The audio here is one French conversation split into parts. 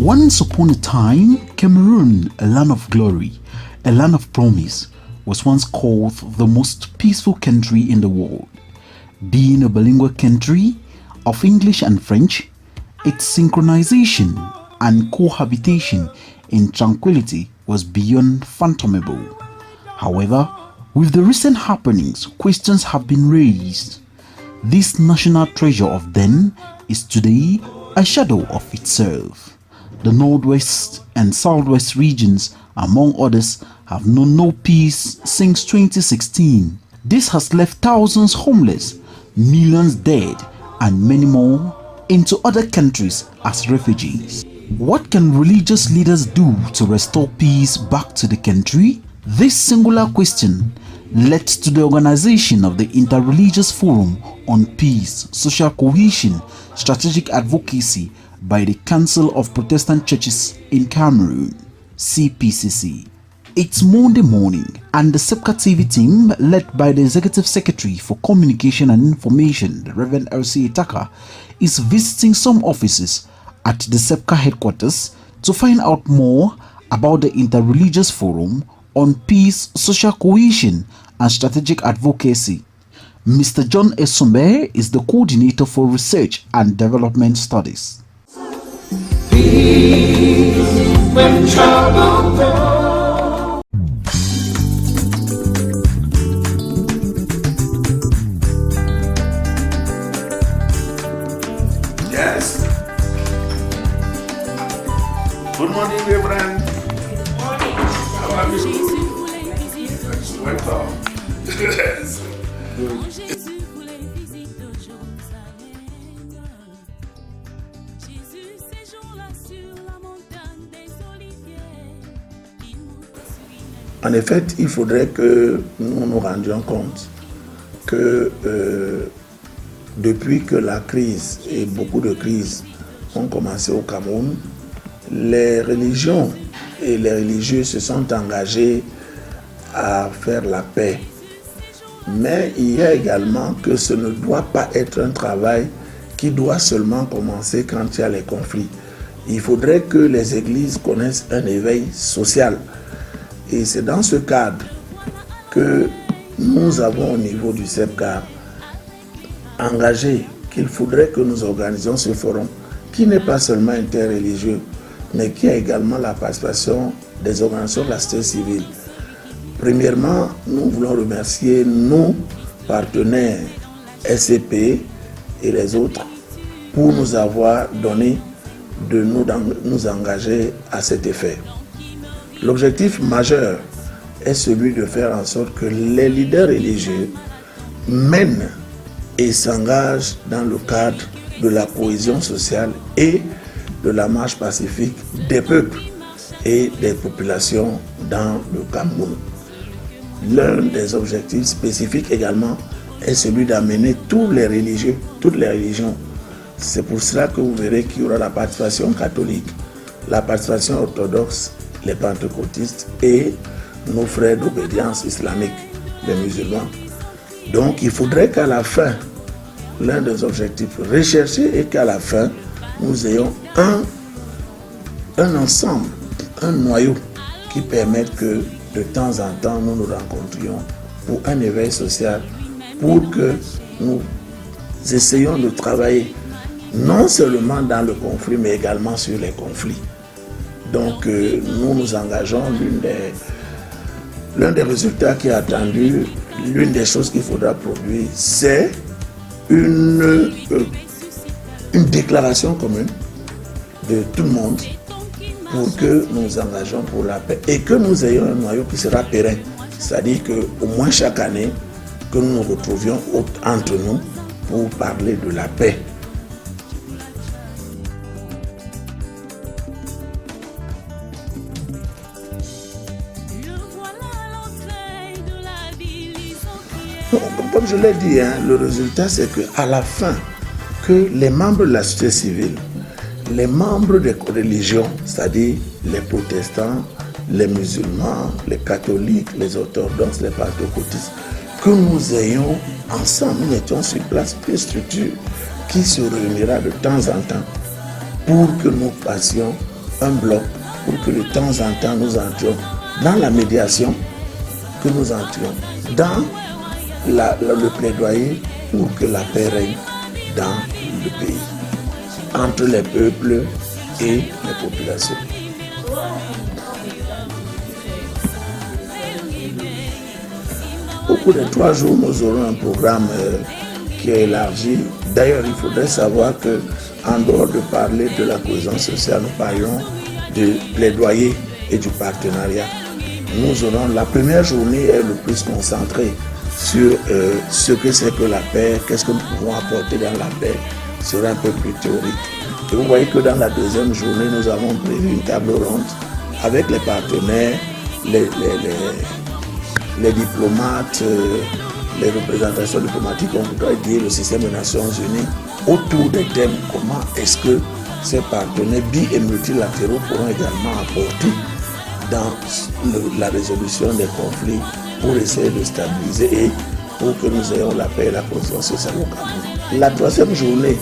Once upon a time, Cameroon, a land of glory, a land of promise, was once called the most peaceful country in the world. Being a bilingual country of English and French, its synchronization and cohabitation in tranquility was beyond fathomable. However, with the recent happenings, questions have been raised. This national treasure of then is today a shadow of itself. The Northwest and Southwest regions, among others, have known no peace since 2016. This has left thousands homeless, millions dead, and many more into other countries as refugees. What can religious leaders do to restore peace back to the country? This singular question led to the organization of the Interreligious Forum on Peace, Social Cohesion, Strategic Advocacy by the Council of Protestant Churches in Cameroon, CPCC. It's Monday morning, and the SEPCA TV team, led by the Executive Secretary for Communication and Information, the Reverend LC Itaka, is visiting some offices at the SEPCA headquarters to find out more about the Interreligious Forum on Peace, Social Cohesion, and Strategic Advocacy. Mr. John Esumbe is the coordinator for Research and Development Studies. Peace when trouble goes. Yes. Good morning, Reverend. Good morning. How are you? Welcome. Yes. En effet, il faudrait que nous nous rendions compte que depuis que la crise et beaucoup de crises ont commencé au Cameroun, les religions et les religieux se sont engagés à faire la paix. Mais il y a également que ce ne doit pas être un travail qui doit seulement commencer quand il y a les conflits. Il faudrait que les églises connaissent un éveil social. Et c'est dans ce cadre que nous avons au niveau du SEPCA engagé qu'il faudrait que nous organisions ce forum qui n'est pas seulement interreligieux, mais qui a également la participation des organisations de la société civile. Premièrement, nous voulons remercier nos partenaires SCP et les autres pour nous avoir donné de nous engager à cet effet. L'objectif majeur est celui de faire en sorte que les leaders religieux mènent et s'engagent dans le cadre de la cohésion sociale et de la marche pacifique des peuples et des populations dans le Cameroun. L'un des objectifs spécifiques également est celui d'amener tous les religieux, toutes les religions. C'est pour cela que vous verrez qu'il y aura la participation catholique, la participation orthodoxe, les pentecôtistes et nos frères d'obédience islamique, les musulmans. Donc il faudrait qu'à la fin, l'un des objectifs recherchés est qu'à la fin, nous ayons un ensemble, un noyau qui permette que de temps en temps nous nous rencontrions pour un éveil social, pour que nous essayons de travailler non seulement dans le conflit mais également sur les conflits. Donc nous nous engageons, l'un des résultats qui est attendu, l'une des choses qu'il faudra produire, c'est une déclaration commune de tout le monde pour que nous nous engageons pour la paix et que nous ayons un noyau qui sera pérenne. C'est-à-dire qu'au moins chaque année, que nous nous retrouvions entre nous pour parler de la paix. Comme je l'ai dit, le résultat c'est qu'à la fin, que les membres de la société civile, les membres des religions, c'est-à-dire les protestants, les musulmans, les catholiques, les orthodoxes, les pentecôtistes, que nous ayons ensemble, nous mettions sur place une structure qui se réunira de temps en temps pour que nous passions un bloc pour que de temps en temps nous entrions dans la médiation, que nous entrions dans le plaidoyer pour que la paix règne dans le pays, entre les peuples et les populations. Au cours des 3 jours, nous aurons un programme qui est élargi. D'ailleurs, il faudrait savoir que, en dehors de parler de la cohésion sociale, nous parlons du plaidoyer et du partenariat. Nous aurons la première journée est le plus concentrée sur ce que c'est que la paix, qu'est-ce que nous pouvons apporter dans la paix, sera un peu plus théorique. Et vous voyez que dans la deuxième journée, nous avons prévu une table ronde avec les partenaires, les diplomates, les représentations diplomatiques, on voudrait dire le système des Nations Unies, autour des thèmes comment est-ce que ces partenaires bi- et multilatéraux pourront également apporter dans la résolution des conflits pour essayer de stabiliser et pour que nous ayons la paix et la cohésion sociale au Cameroun. La troisième journée,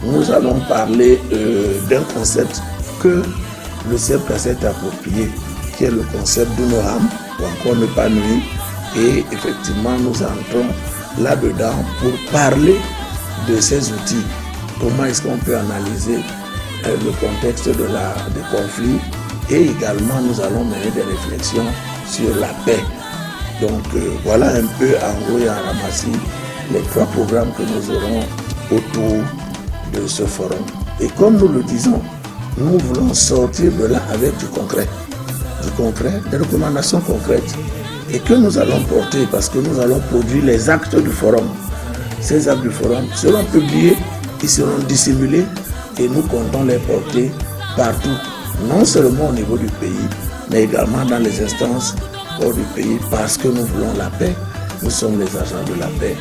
nous allons parler d'un concept que le CEPCA s'est approprié, qui est le concept d'honorable, ou encore ne pas nuire. Et effectivement, nous entrons là-dedans pour parler de ces outils. Comment est-ce qu'on peut analyser le contexte des conflits, et également nous allons mener des réflexions sur la paix. Donc voilà un peu en gros et en ramassis les 3 programmes que nous aurons autour de ce forum. Et comme nous le disons, nous voulons sortir de là avec du concret, des recommandations concrètes, et que nous allons porter parce que nous allons produire les actes du forum. Ces actes du forum seront publiés, ils seront dissimulés et nous comptons les porter partout, non seulement au niveau du pays, mais également dans les instances hors du pays, parce que nous voulons la paix, nous sommes les agents de la paix.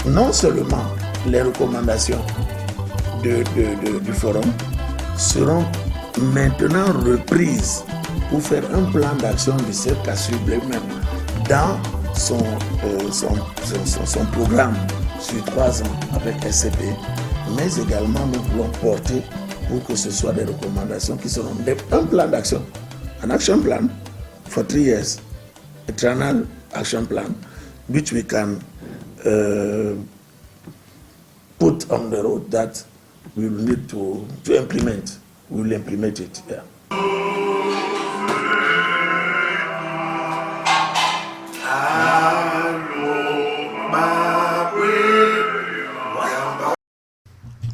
Non seulement les recommandations du forum seront maintenant reprises pour faire un plan d'action du CEPCA sur lui-même dans son programme sur 3 ans avec SCP, mais également nous voulons porter pour que ce soit des recommandations qui seront un plan d'action, an action plan for 3 years, a triennial action plan, which we can put on the road that we will need to implement. We will implement it. Yeah.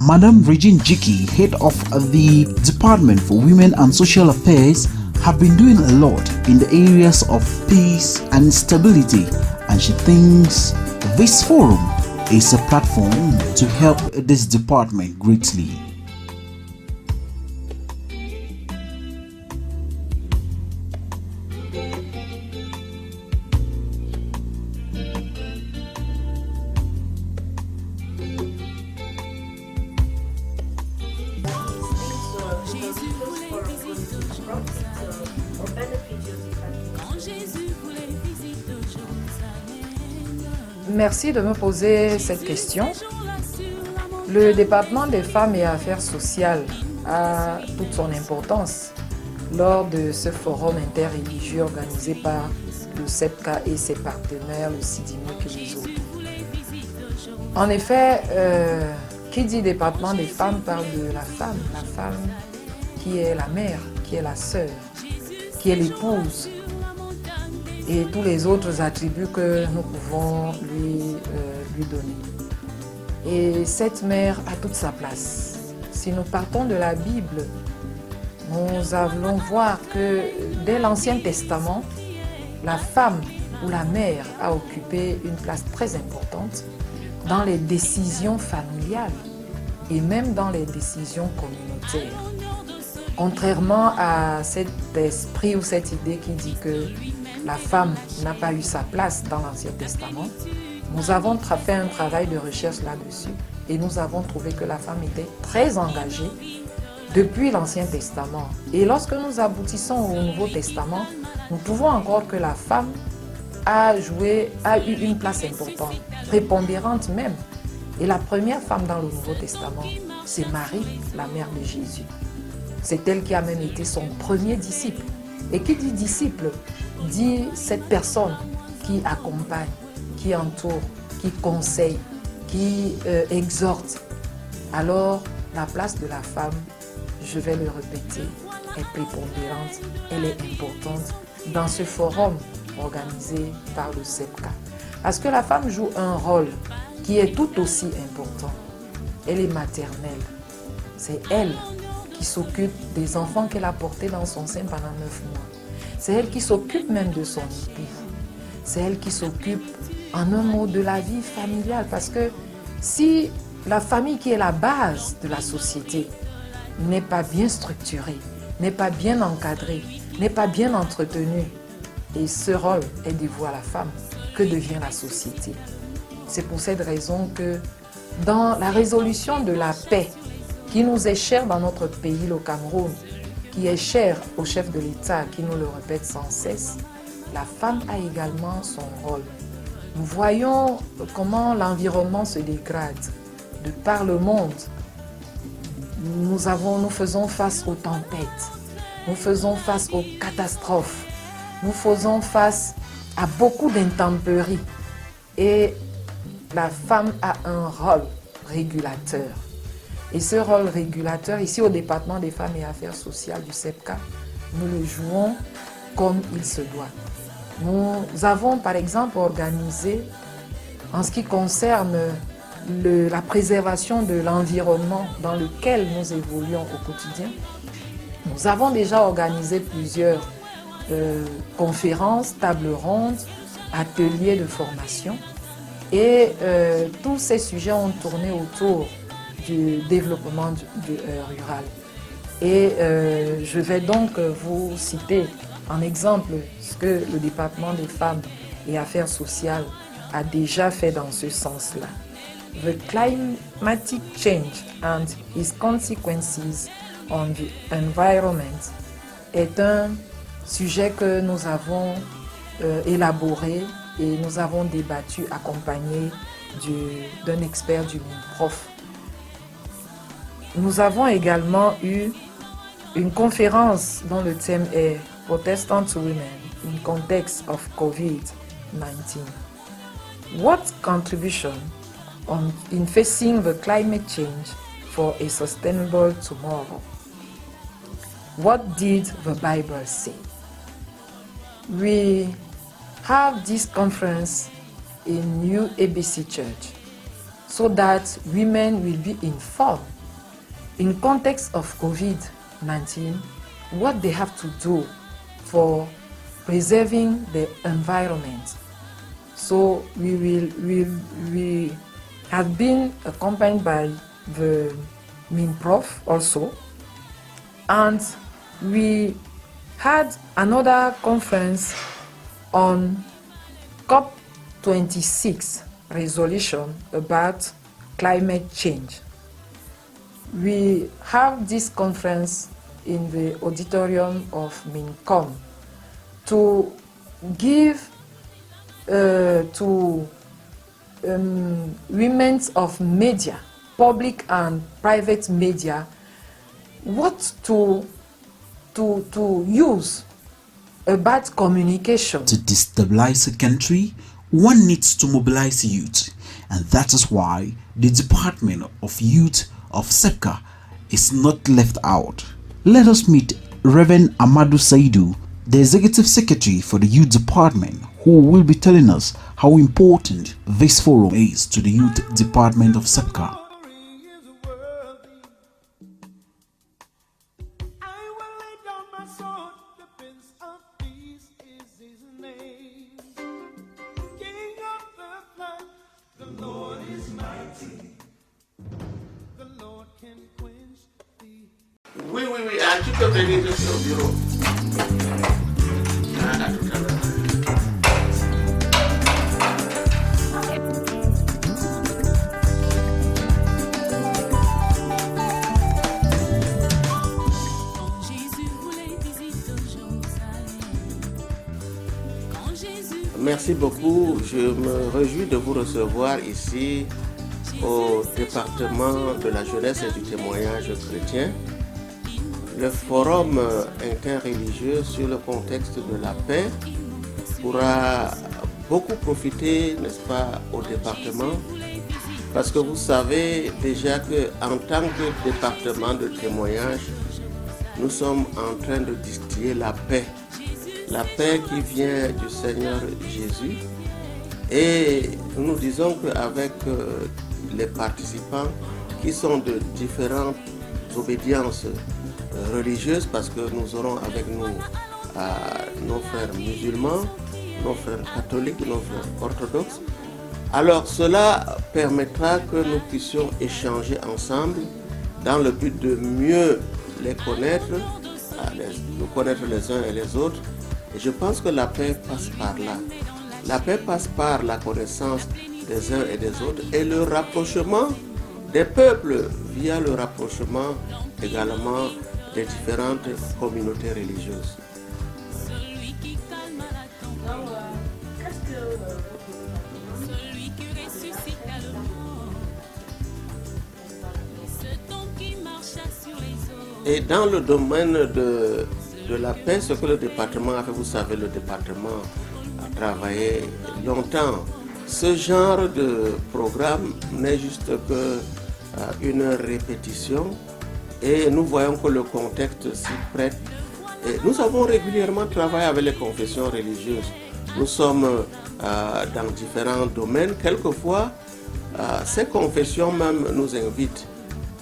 Madam Regine Jiki, head of the Department for Women and Social Affairs, have been doing a lot in the areas of peace and stability, and she thinks this forum is a platform to help this department greatly. Merci de me poser cette question. Le département des femmes et affaires sociales a toute son importance lors de ce forum interreligieux organisé par le CEPCA et ses partenaires, le CIDIMIC et les autres. En effet, qui dit département des femmes parle de la femme qui est la mère, qui est la sœur, qui est l'épouse, et tous les autres attributs que nous pouvons lui donner. Et cette mère a toute sa place. Si nous partons de la Bible, nous allons voir que dès l'Ancien Testament, la femme ou la mère a occupé une place très importante dans les décisions familiales et même dans les décisions communautaires. Contrairement à cet esprit ou cette idée qui dit que la femme n'a pas eu sa place dans l'Ancien Testament, nous avons fait un travail de recherche là-dessus et nous avons trouvé que la femme était très engagée depuis l'Ancien Testament. Et lorsque nous aboutissons au Nouveau Testament, nous trouvons encore que la femme a eu une place importante, prépondérante même. Et la première femme dans le Nouveau Testament, c'est Marie, la mère de Jésus. C'est elle qui a même été son premier disciple. Et qui dit disciple, dit cette personne qui accompagne, qui entoure, qui conseille, qui exhorte. Alors, la place de la femme, je vais le répéter, est prépondérante, elle est importante dans ce forum organisé par le SEPCA. Parce que la femme joue un rôle qui est tout aussi important. Elle est maternelle. C'est elle qui s'occupe des enfants qu'elle a portés dans son sein pendant 9 mois. C'est elle qui s'occupe même de son époux. C'est elle qui s'occupe, en un mot, de la vie familiale. Parce que si la famille qui est la base de la société n'est pas bien structurée, n'est pas bien encadrée, n'est pas bien entretenue, et ce rôle est dévoué à la femme, que devient la société? C'est pour cette raison que dans la résolution de la paix, qui nous est chère dans notre pays, le Cameroun, qui est chère au chef de l'État, qui nous le répète sans cesse, la femme a également son rôle. Nous voyons comment l'environnement se dégrade de par le monde. Nous faisons face aux tempêtes, nous faisons face aux catastrophes, nous faisons face à beaucoup d'intempéries. Et la femme a un rôle régulateur. Et ce rôle régulateur, ici au département des femmes et affaires sociales du SEPCA, nous le jouons comme il se doit. Nous avons par exemple organisé, en ce qui concerne la préservation de l'environnement dans lequel nous évoluons au quotidien, nous avons déjà organisé plusieurs conférences, tables rondes, ateliers de formation. Et tous ces sujets ont tourné autour du développement rural. Et je vais donc vous citer en exemple ce que le département des femmes et affaires sociales a déjà fait dans ce sens-là. The climatic change and its consequences on the environment est un sujet que nous avons élaboré et nous avons débattu accompagné d'un expert du MINPROF. Nous avons également eu une conférence dont le thème est Protestant Women in Context of COVID-19. What contribution in facing the climate change for a sustainable tomorrow? What did the Bible say? We have this conference in New ABC Church so that women will be informed in context of COVID-19 what they have to do for preserving the environment. So we have been accompanied by the MINPROF also, and we had another conference on COP26 resolution about climate change. We have this conference in the auditorium of MINCOM to give to women of media, public and private media, what to use about communication. To destabilize a country, one needs to mobilize youth, and that is why the Department of Youth of SEPCA is not left out. Let us meet Reverend Amadou Saidu, the Executive Secretary for the Youth Department, who will be telling us how important this forum is to the Youth Department of SEPCA. Oui, tu peux venir ici au bureau. À tout à l'heure. Merci beaucoup. Je me réjouis de vous recevoir ici au département de la jeunesse et du témoignage chrétien. Le forum interreligieux sur le contexte de la paix pourra beaucoup profiter, n'est-ce pas, au département, parce que vous savez déjà qu'en tant que département de témoignage, nous sommes en train de distiller la paix qui vient du Seigneur Jésus. Et nous disons qu'avec les participants qui sont de différentes obédiences religieuses, parce que nous aurons avec nous nos frères musulmans, nos frères catholiques, nos frères orthodoxes. Alors cela permettra que nous puissions échanger ensemble dans le but de mieux les connaître, nous connaître les uns et les autres. Et je pense que la paix passe par là. La paix passe par la connaissance des uns et des autres et le rapprochement des peuples via le rapprochement également des différentes communautés religieuses. Et dans le domaine de la paix, ce que le département a fait, vous savez, le département a travaillé longtemps. Ce genre de programme n'est juste qu'une répétition et nous voyons que le contexte s'y prête. Et nous avons régulièrement travaillé avec les confessions religieuses. Nous sommes dans différents domaines. Quelquefois, ces confessions même nous invitent.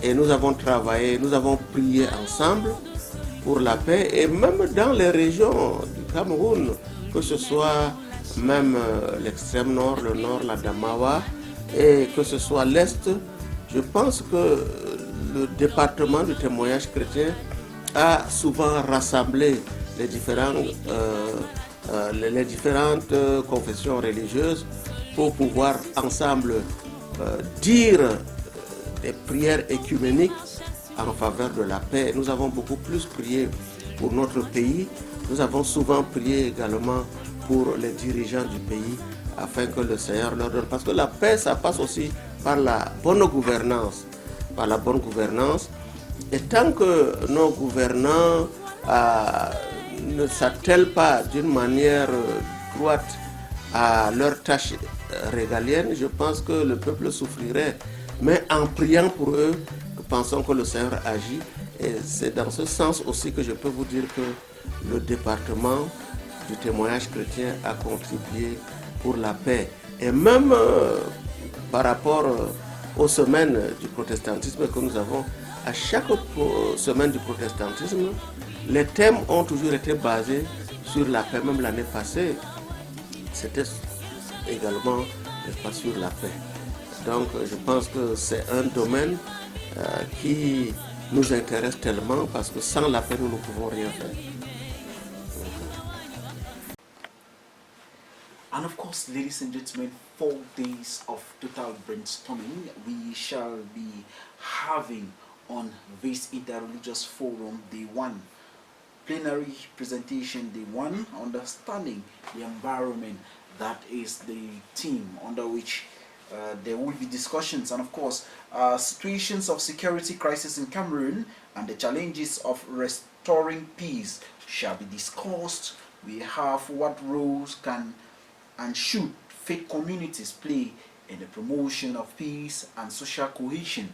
Et nous avons travaillé, nous avons prié ensemble pour la paix. Et même dans les régions du Cameroun, que ce soit même l'extrême nord, le nord, la Damawa, et que ce soit l'est, je pense que le département du témoignage chrétien a souvent rassemblé les différentes confessions religieuses pour pouvoir ensemble dire des prières écuméniques en faveur de la paix. Nous avons beaucoup plus prié pour notre pays. Nous avons souvent prié également pour les dirigeants du pays afin que le Seigneur leur donne. Parce que la paix, ça passe aussi par la bonne gouvernance. Par la bonne gouvernance. Et tant que nos gouvernants ne s'attellent pas d'une manière droite à leurs tâches régaliennes, je pense que le peuple souffrirait. Mais en priant pour eux, nous pensons que le Seigneur agit. Et c'est dans ce sens aussi que je peux vous dire que le département du témoignage chrétien a contribué pour la paix. Et même par rapport aux semaines du protestantisme que nous avons, à chaque semaine du protestantisme, les thèmes ont toujours été basés sur la paix. Même l'année passée, c'était également, n'est-ce pas, sur la paix. Donc je pense que c'est un domaine qui nous intéresse tellement parce que sans la paix, nous ne pouvons rien faire. And of course, ladies and gentlemen, 4 days of total brainstorming we shall be having on this interreligious forum, day 1. Plenary presentation, day 1, understanding the environment. That is the theme under which there will be discussions, and of course situations of security crisis in Cameroon and the challenges of restoring peace shall be discussed. We have what roles can and should faith communities play in the promotion of peace and social cohesion.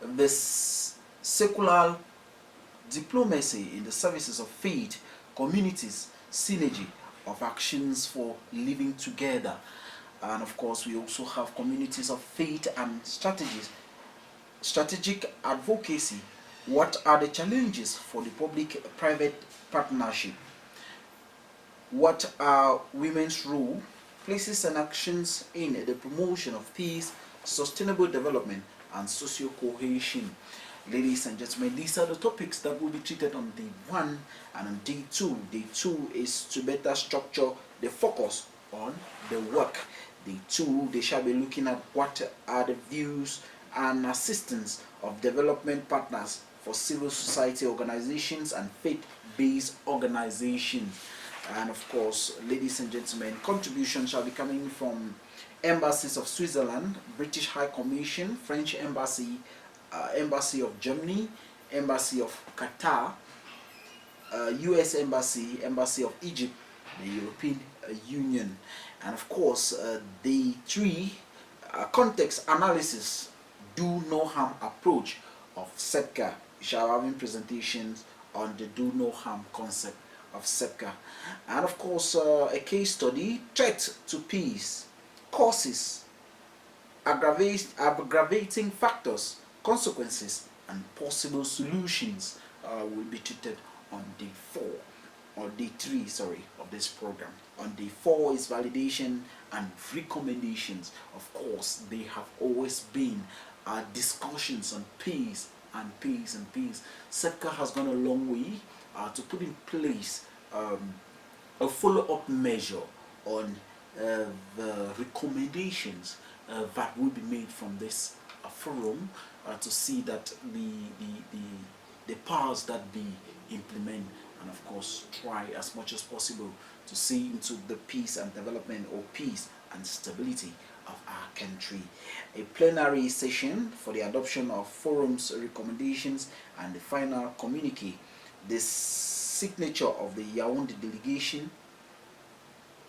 This secular diplomacy in the services of faith communities, synergy of actions for living together. And of course, we also have communities of faith and strategic advocacy. What are the challenges for the public-private partnership? What are women's role, places and actions in the promotion of peace, sustainable development, and social cohesion? Ladies and gentlemen, these are the topics that will be treated on day 1 and on day 2. Day 2 is to better structure the focus on the work. Day 2, they shall be looking at what are the views and assistance of development partners for civil society organizations and faith-based organizations. And of course, ladies and gentlemen, contributions shall be coming from embassies of Switzerland, British High Commission, French Embassy, Embassy of Germany, Embassy of Qatar, US Embassy, Embassy of Egypt, the European Union, and of course the three context analysis do no harm approach of SEPCA. We shall have having presentations on the do no harm concept of SEPCA, and of course a case study, threat to peace, causes, aggravating factors, consequences, and possible solutions will be treated on day 4 or day 3, sorry, of this program. On day 4 is validation and recommendations. Of course, they have always been discussions on peace and peace and peace. SEPCA has gone a long way to put in place a follow-up measure on the recommendations that will be made from this forum to see that the powers that be implement, and of course try as much as possible to see into the peace and development, or peace and stability of our country. A plenary session for the adoption of forum's recommendations and the final communique. The signature of the Yaoundé delegation,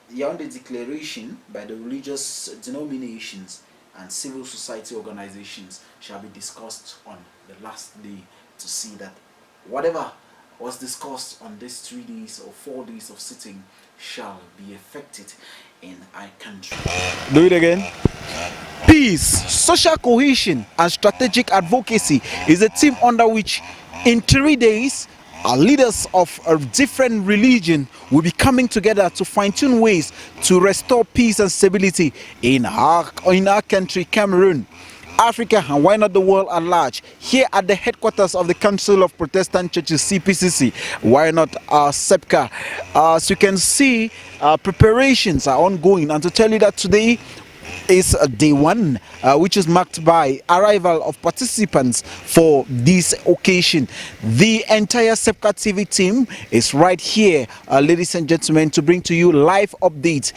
the Yaoundé declaration by the religious denominations and civil society organizations shall be discussed on the last day, to see that whatever was discussed on these 3 days or 4 days of sitting shall be effected in our country. Do it again. Peace, social cohesion, and strategic advocacy is a team under which in 3 days leaders of a different religion will be coming together to fine-tune ways to restore peace and stability in our country, Cameroon, Africa, and why not the world at large. Here at the headquarters of the Council of Protestant Churches, CPCC, why not SEPCA. As you can see, preparations are ongoing, and to tell you that today is day 1, which is marked by arrival of participants for this occasion. The entire SEPCA TV team is right here, ladies and gentlemen, to bring to you live updates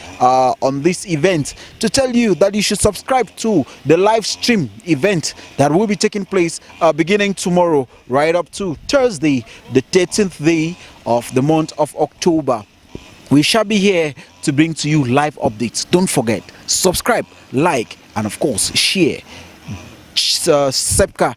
on this event, to tell you that you should subscribe to the live stream event that will be taking place beginning tomorrow right up to Thursday, the 13th day of the month of October. We shall be here to bring to you live updates. Don't forget, subscribe, like, and of course share. SEPCA